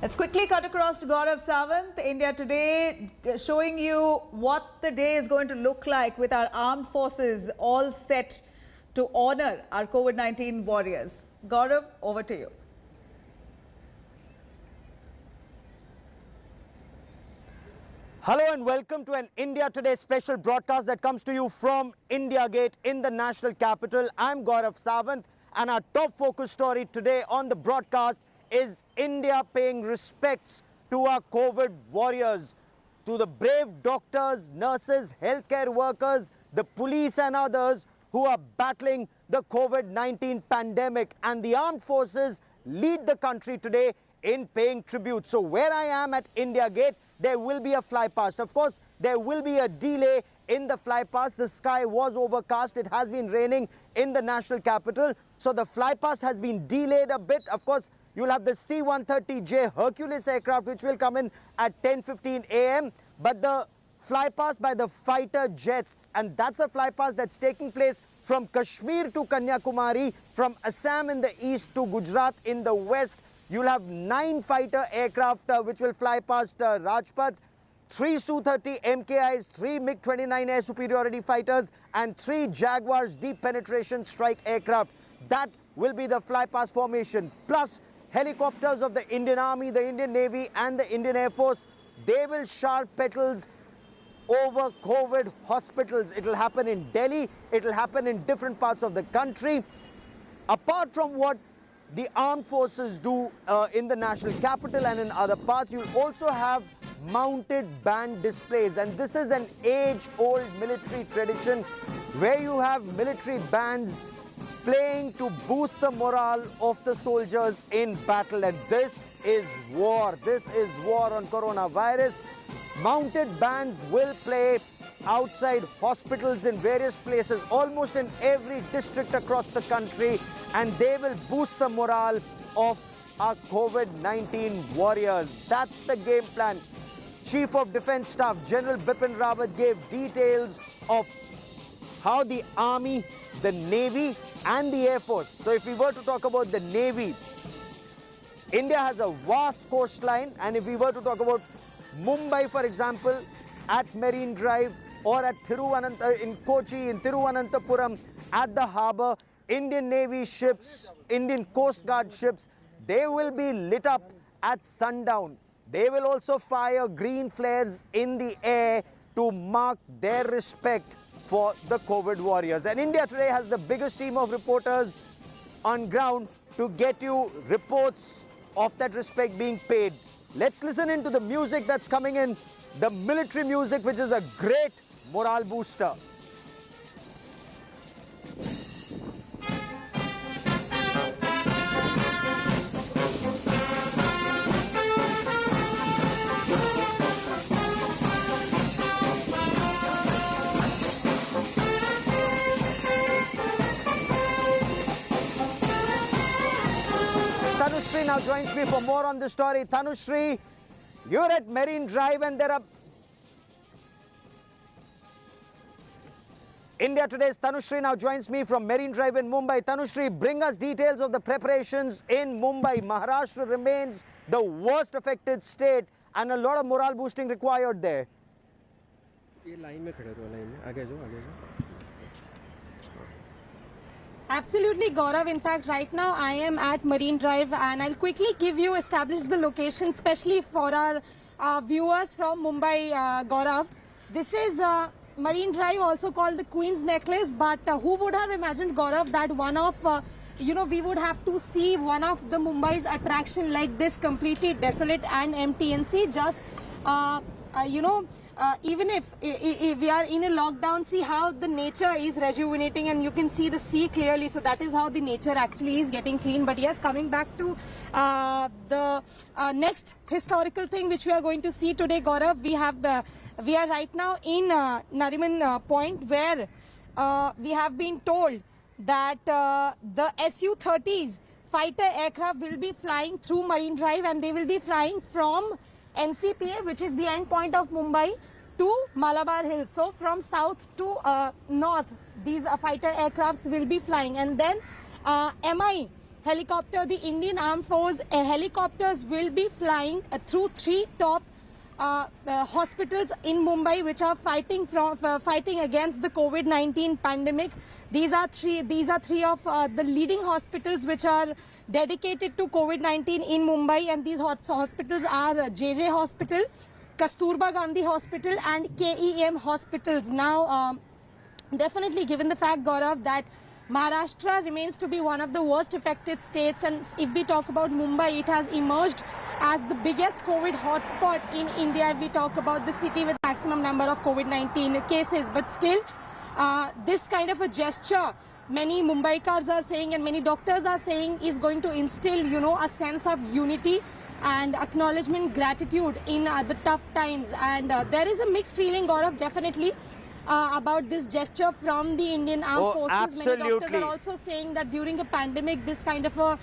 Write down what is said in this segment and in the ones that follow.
Let's quickly cut across to Gaurav Sawant, India Today, showing you what the day is going to look like with our armed forces all set to honor our COVID-19 warriors. Gaurav, over to you. Hello and welcome to an India Today special broadcast that comes to you from India Gate in the national capital. I'm Gaurav Sawant and our top focus story today on the broadcast is India paying respects to our COVID warriors, to the brave doctors, nurses, healthcare workers, the police and others who are battling the COVID-19 pandemic, and the armed forces lead the country today in paying tribute. So where I am at India Gate, there will be a flypast. Of course, there will be a delay in the flypast. The sky was overcast. It has been raining in the national capital. So the flypast has been delayed a bit. Of course, you'll have the C-130J Hercules aircraft, which will come in at 10:15 a.m. But the flypast by the fighter jets, and that's a flypast that's taking place from Kashmir to Kanyakumari, from Assam in the east to Gujarat in the west. You'll have 9 fighter aircraft which will fly past Rajpath, 3 Su-30 MKIs, 3 MiG-29 air superiority fighters, and 3 Jaguars deep penetration strike aircraft. That will be the flypast formation. Plus, helicopters of the Indian Army, the Indian Navy, and the Indian Air Force, they will sharp petals over COVID hospitals. It will happen in Delhi. It will happen in different parts of the country. Apart from what the armed forces do in the national capital and in other parts, you also have mounted band displays, and this is an age-old military tradition where you have military bands playing to boost the morale of the soldiers in battle. And this is war. This is war on coronavirus. Mounted bands will play outside hospitals in various places, almost in every district across the country, and they will boost the morale of our COVID-19 warriors. That's the game plan. Chief of Defence Staff General Bipin Rawat gave details of how the Army, the Navy and the Air Force. So if we were to talk about the Navy, India has a vast coastline, and if we were to talk about Mumbai, for example, at Marine Drive, or at in Kochi, in Thiruvananthapuram, at the harbour, Indian Navy ships, Indian Coast Guard ships, they will be lit up at sundown. They will also fire green flares in the air to mark their respect for the COVID warriors. And India Today has the biggest team of reporters on ground to get you reports of that respect being paid. Let's listen into the music that's coming in, the military music, which is a great morale booster. Tanushri now joins me for more on this story. Tanushri, you're at Marine Drive and there are... India Today's Tanushri now joins me from Marine Drive in Mumbai. Tanushri, bring us details of the preparations in Mumbai. Maharashtra remains the worst affected state and a lot of morale boosting required there. Absolutely, Gaurav. In fact, right now I am at Marine Drive and I'll quickly establish the location, especially for our viewers from Mumbai, Gaurav. This is Marine Drive, also called the Queen's Necklace, but who would have imagined, Gaurav, that one of, we would have to see one of the Mumbai's attraction like this completely desolate and empty, and see just, even if we are in a lockdown, see how the nature is rejuvenating and you can see the sea clearly. So that is how the nature actually is getting clean. But yes, coming back to the next historical thing which we are going to see today, Gaurav, we are right now in Nariman Point, where we have been told that the Su-30s fighter aircraft will be flying through Marine Drive, and they will be flying from NCPA, which is the end point of Mumbai, to Malabar Hills. So from south to north, these fighter aircrafts will be flying. And then MI helicopter, the Indian Armed Force helicopters will be flying through 3 top hospitals in Mumbai, which are fighting against the COVID-19 pandemic. These are three of the leading hospitals which are dedicated to COVID-19 in Mumbai, and these hospitals are JJ Hospital, Kasturba Gandhi Hospital, and KEM hospitals. Now, definitely, given the fact, Gaurav, that Maharashtra remains to be one of the worst affected states, and if we talk about Mumbai, it has emerged as the biggest COVID hotspot in India if we talk about the city with maximum number of COVID-19 cases. But still, this kind of a gesture, many Mumbaikars are saying and many doctors are saying, is going to instill, a sense of unity and acknowledgement, gratitude in the tough times. And there is a mixed feeling, Gaurav, definitely. About this gesture from the Indian Armed Forces. Absolutely. Many doctors are also saying that during a pandemic, this kind of a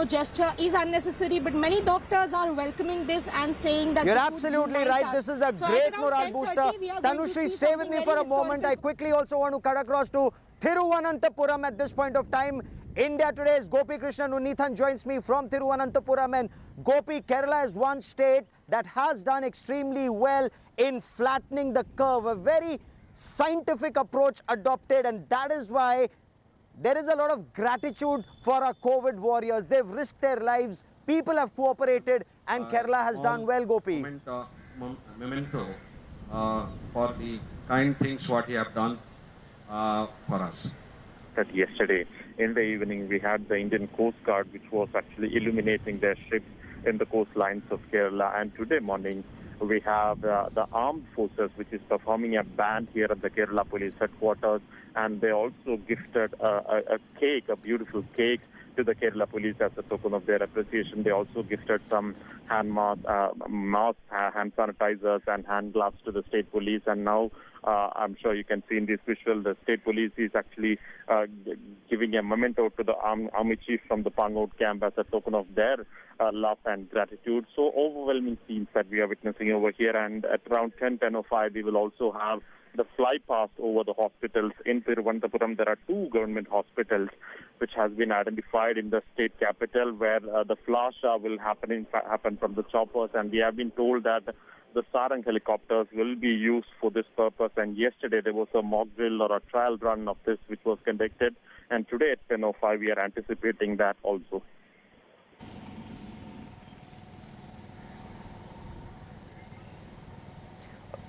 gesture is unnecessary, but many doctors are welcoming this and saying that you're absolutely right. This is a great morale booster. Tanushri, stay with me for a moment. I quickly also want to cut across to Thiruvananthapuram at this point of time. India Today's Gopi Krishnan Unnithan joins me from Thiruvananthapuram. And Gopi, Kerala is one state that has done extremely well in flattening the curve. A very scientific approach adopted, and that is why there is a lot of gratitude for our COVID warriors. They've risked their lives. People have cooperated, and Kerala has done well, Gopi. Memento for the kind things what you have done for us. That yesterday in the evening we had the Indian Coast Guard, which was actually illuminating their ships in the coastlines of Kerala, and today morning we have the armed forces, which is performing a band here at the Kerala Police Headquarters, and they also gifted a cake, a beautiful cake, to the Kerala Police as a token of their appreciation. They also gifted some hand masks, hand sanitizers and hand gloves to the state police. And now I'm sure you can see in this visual, the state police is actually giving a memento to the army chief from the Pangood camp as a token of their love and gratitude. So overwhelming scenes that we are witnessing over here. And at around 10:05, we will also have the fly past over the hospitals in Thiruvananthapuram. There are 2 government hospitals which has been identified in the state capital, where the flasha will happen from the choppers, and we have been told that the Sarang helicopters will be used for this purpose. And yesterday there was a mock drill or a trial run of this which was conducted, and today at 10:05 we are anticipating that also.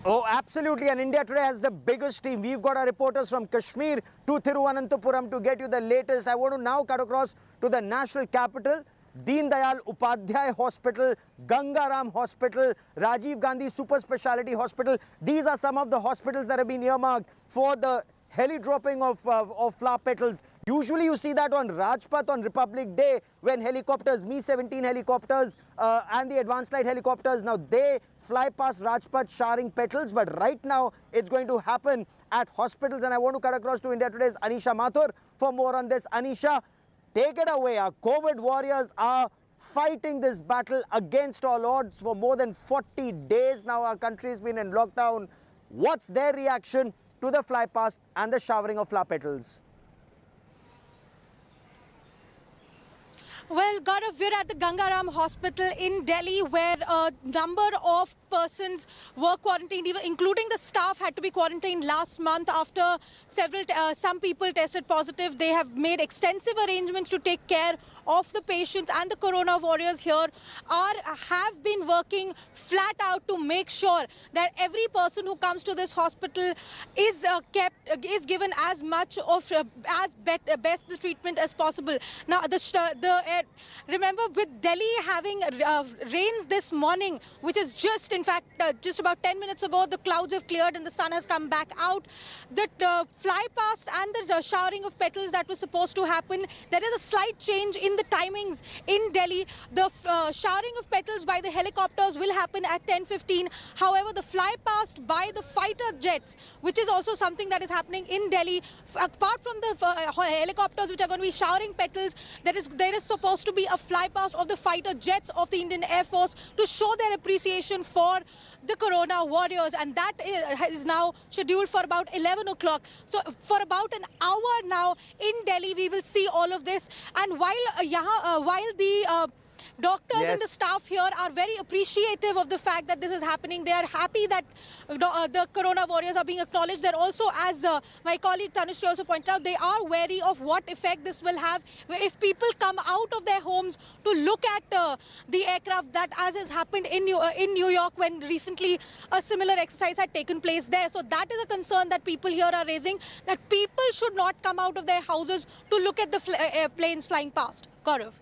Oh, absolutely. And India Today has the biggest team. We've got our reporters from Kashmir to Thiruvananthapuram to get you the latest. I want to now cut across to the national capital. Deen Dayal Upadhyay Hospital, Gangaram Hospital, Rajiv Gandhi Super Speciality Hospital. These are some of the hospitals that have been earmarked for the heli dropping of flower petals. Usually you see that on Rajpath on Republic Day when helicopters, Mi-17 helicopters and the advanced light helicopters, now they fly past Rajpath showering petals, but right now it's going to happen at hospitals. And I want to cut across to India Today's Anisha Mathur for more on this. Anisha, take it away. Our COVID warriors are fighting this battle against all odds for more than 40 days now. Our country has been in lockdown. What's their reaction to the fly past and the showering of flower petals? Well, Gaurav, we're at the Gangaram Hospital in Delhi, where a number of persons were quarantined, including the staff had to be quarantined last month after some people tested positive. They have made extensive arrangements to take care of the patients, and the corona warriors here have been working flat out to make sure that every person who comes to this hospital is given as much of best the treatment as possible. Now, remember, with Delhi having rains this morning, which is just about 10 minutes ago, the clouds have cleared and the sun has come back out. The fly past and the showering of petals that was supposed to happen, there is a slight change in the timings in Delhi. The showering of petals by the helicopters will happen at 10:15. However, the fly past by the fighter jets, which is also something that is happening in Delhi, apart from the helicopters which are going to be showering petals, there is supposed to be a flypast of the fighter jets of the Indian Air Force to show their appreciation for the Corona warriors, and that is now scheduled for about 11 o'clock. So for about an hour now in Delhi, we will see all of this. And while the doctors and the staff here are very appreciative of the fact that this is happening. They are happy that the Corona warriors are being acknowledged. They're also, as my colleague Tanushree also pointed out, they are wary of what effect this will have if people come out of their homes to look at the aircraft, that as has happened in New York when recently a similar exercise had taken place there. So that is a concern that people here are raising, that people should not come out of their houses to look at the planes flying past. Gaurav.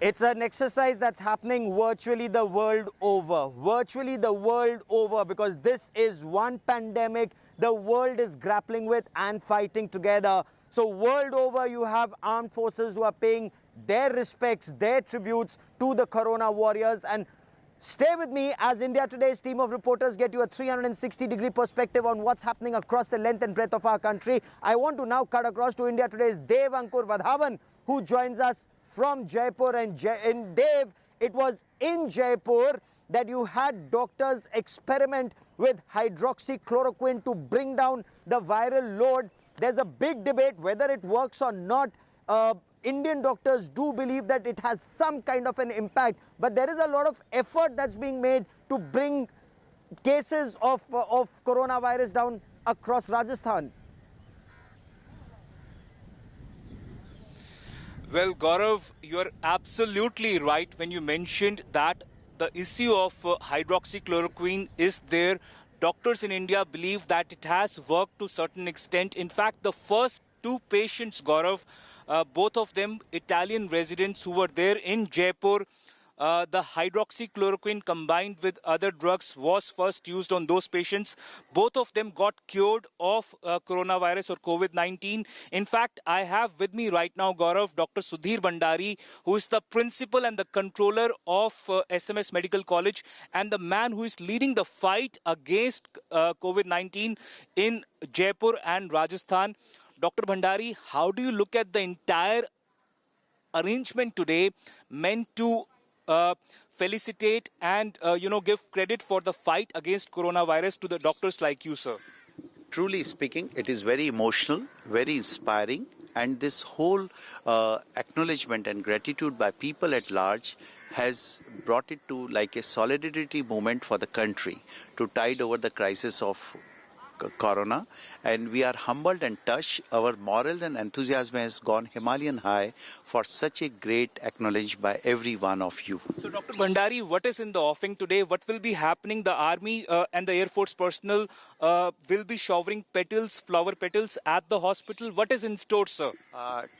It's an exercise that's happening virtually the world over. Virtually the world over, because this is one pandemic the world is grappling with and fighting together. So world over, you have armed forces who are paying their respects, their tributes to the Corona warriors. And stay with me as India Today's team of reporters get you a 360-degree perspective on what's happening across the length and breadth of our country. I want to now cut across to India Today's Dev Ankur Vadhavan, who joins us from Jaipur. And Dev, it was in Jaipur that you had doctors experiment with hydroxychloroquine to bring down the viral load. There's a big debate whether it works or not. Indian doctors do believe that it has some kind of an impact, but there is a lot of effort that's being made to bring cases of coronavirus down across Rajasthan. Well, Gaurav, you are absolutely right when you mentioned that the issue of hydroxychloroquine is there. Doctors in India believe that it has worked to a certain extent. In fact, the first two patients, Gaurav, both of them Italian residents who were there in Jaipur, the hydroxychloroquine combined with other drugs was first used on those patients. Both of them got cured of coronavirus or COVID-19. In fact, I have with me right now, Gaurav, Dr. Sudhir Bhandari, who is the principal and the controller of SMS Medical College and the man who is leading the fight against COVID-19 in Jaipur and Rajasthan. Dr. Bhandari, how do you look at the entire arrangement today meant to felicitate and, give credit for the fight against coronavirus to the doctors like you, sir? Truly speaking, it is very emotional, very inspiring, and this whole acknowledgement and gratitude by people at large has brought it to like a solidarity moment for the country to tide over the crisis of Corona, and we are humbled and touched. Our morale and enthusiasm has gone Himalayan high for such a great acknowledgement by every one of you. So, Dr. Bhandari, what is in the offing today? What will be happening? The Army and the Air Force personnel will be showering petals, flower petals at the hospital. What is in store, sir?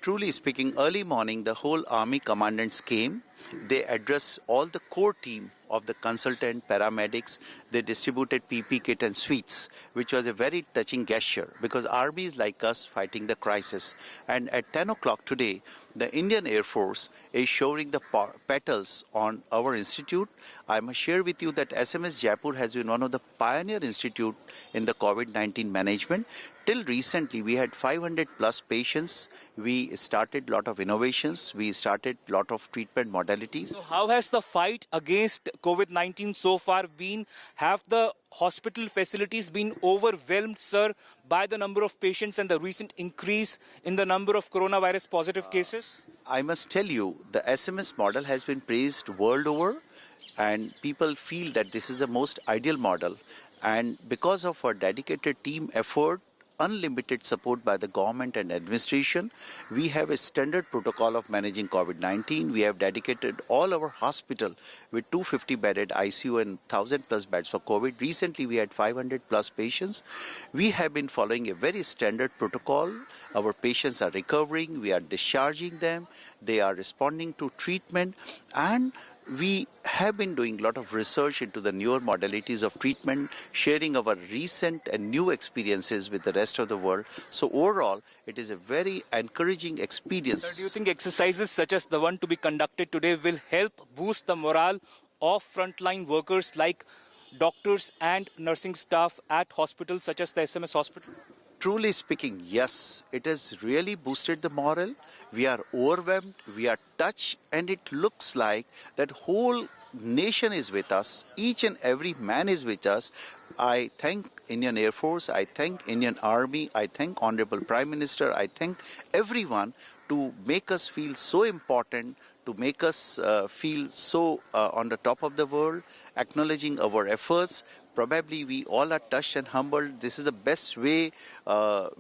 Truly speaking, early morning, the whole Army commandants came. They addressed all the core team of the consultant, paramedics. They distributed PP kit and sweets, which was a very touching gesture because Army is like us fighting the crisis. And at 10 o'clock today, the Indian Air Force is showering the petals on our institute. I must share with you that SMS Jaipur has been one of the pioneer institute in the COVID-19 management. Till recently, we had 500 plus patients. We started a lot of innovations. We started a lot of treatment modalities. So how has the fight against COVID-19 so far been? Have the hospital facilities been overwhelmed, sir, by the number of patients and the recent increase in the number of coronavirus positive cases? I must tell you, the SMS model has been praised world over, and people feel that this is the most ideal model. And because of our dedicated team effort, unlimited support by the government and administration, we have a standard protocol of managing COVID-19. We have dedicated all our hospital with 250 bedded ICU and 1,000 plus beds for COVID. Recently, we had 500 plus patients. We have been following a very standard protocol. Our patients are recovering. We are discharging them. They are responding to treatment, and we have been doing a lot of research into the newer modalities of treatment, sharing our recent and new experiences with the rest of the world. So overall, it is a very encouraging experience. Sir, do you think exercises such as the one to be conducted today will help boost the morale of frontline workers like doctors and nursing staff at hospitals such as the SMS hospital? truly speaking, yes, it has really boosted the morale. We are overwhelmed, we are touched, and it looks like that whole nation is with us. Each and every man is with us. I thank Indian Air Force, I thank Indian Army, I thank Honorable Prime Minister, I thank everyone to make us feel so important, to make us feel so on the top of the world, acknowledging our efforts. Probably we all are touched and humbled. This is the best way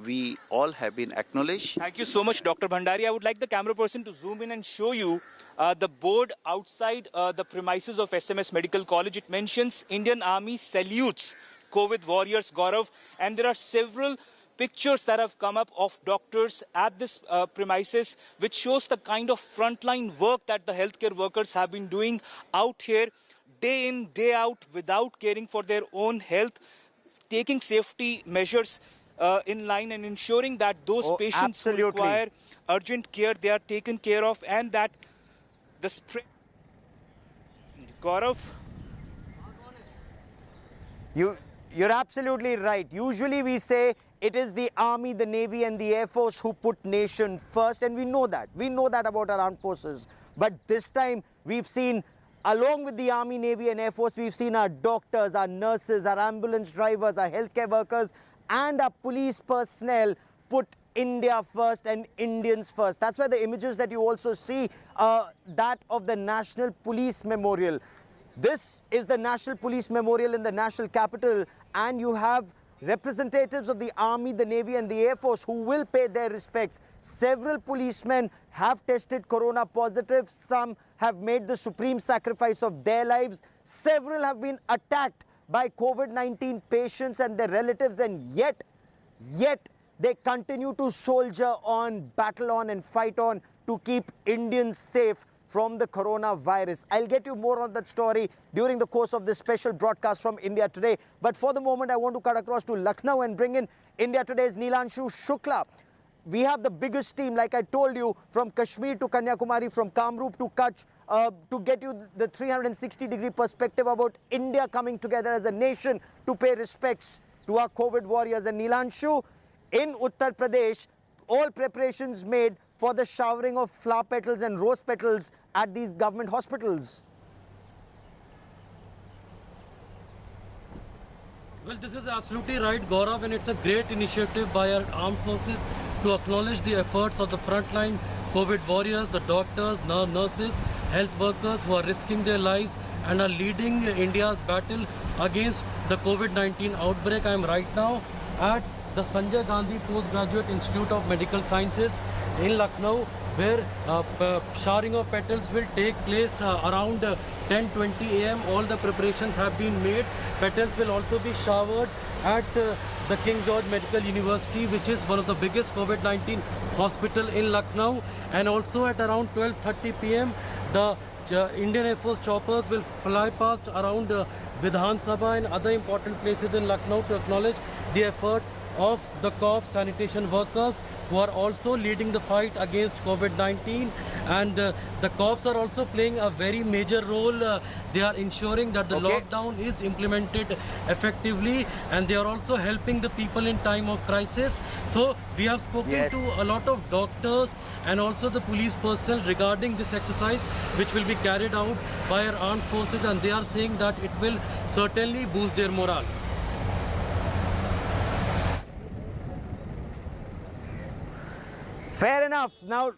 we all have been acknowledged. Thank you so much, Dr. Bhandari. I would like the camera person to zoom in and show you the board outside the premises of SMS Medical College. It mentions Indian Army salutes COVID warriors, Gaurav, and there are several pictures that have come up of doctors at this premises, which shows the kind of frontline work that the healthcare workers have been doing out here, day in, day out, without caring for their own health, taking safety measures in line and ensuring that those patients who require urgent care, they are taken care of, and that the spread. Gaurav? You're absolutely right. Usually we say it is the Army, the Navy and the Air Force who put nation first, and we know that. We know that about our armed forces. But this time we've seen, along with the Army, Navy and Air Force, we've seen our doctors, our nurses, our ambulance drivers, our healthcare workers and our police personnel put India first and Indians first. That's why the images that you also see, that of the National Police Memorial. This is the National Police Memorial in the national capital, and you have representatives of the Army, the Navy and the Air Force who will pay their respects. Several policemen have tested corona positive. Some have made the supreme sacrifice of their lives. Several have been attacked by COVID-19 patients and their relatives, and yet they continue to soldier on, battle on and fight on to keep Indians safe from the coronavirus. I'll get you more on that story during the course of this special broadcast from India Today. But for the moment, I want to cut across to Lucknow and bring in India Today's Neelanshu Shukla. We have the biggest team, like I told you, from Kashmir to Kanyakumari, from Kamrup to Kutch, to get you the 360-degree perspective about India coming together as a nation to pay respects to our COVID warriors. And Neelanshu, in Uttar Pradesh, all preparations made for the showering of flower petals and rose petals at these government hospitals. Well, this is absolutely right, Gaurav, and it's a great initiative by our armed forces to acknowledge the efforts of the frontline COVID warriors, the doctors, nurses, health workers who are risking their lives and are leading India's battle against the COVID-19 outbreak. I am right now at the Sanjay Gandhi Postgraduate Institute of Medical Sciences in Lucknow, where showering of petals will take place around 10:20 a.m. All the preparations have been made. Petals will also be showered at the King George Medical University, which is one of the biggest COVID-19 hospital in Lucknow. And also at around 12:30 p.m. the Indian Air Force choppers will fly past around Vidhan Sabha and other important places in Lucknow to acknowledge the efforts of the COF sanitation workers who are also leading the fight against COVID-19, and the COFs are also playing a very major role. They are ensuring that the lockdown is implemented effectively, and they are also helping the people in time of crisis. So we have spoken to a lot of doctors and also the police personnel regarding this exercise, which will be carried out by our armed forces, and they are saying that it will certainly boost their morale. Fair enough. Now,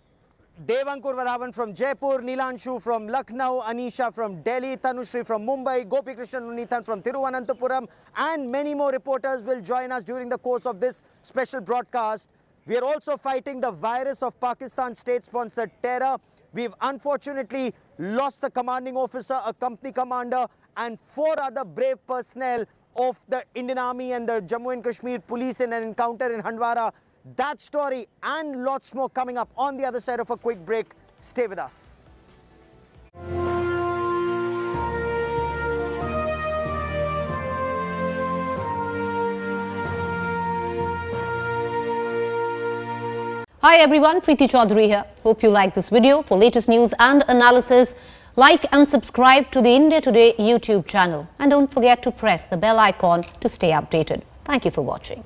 Devankur Vadhavan from Jaipur, Neelanshu from Lucknow, Anisha from Delhi, Tanushri from Mumbai, Gopi Krishnan Unithan from Thiruvananthapuram, and many more reporters will join us during the course of this special broadcast. We are also fighting the virus of Pakistan state-sponsored terror. We've unfortunately lost the commanding officer, a company commander, and 4 other brave personnel of the Indian Army and the Jammu and Kashmir police in an encounter in Handwara. That story and lots more coming up on the other side of a quick break. Stay with us. Hi everyone, Preeti Chaudhary here. Hope you like this video. For latest news and analysis, like and subscribe to the India Today YouTube channel. And don't forget to press the bell icon to stay updated. Thank you for watching.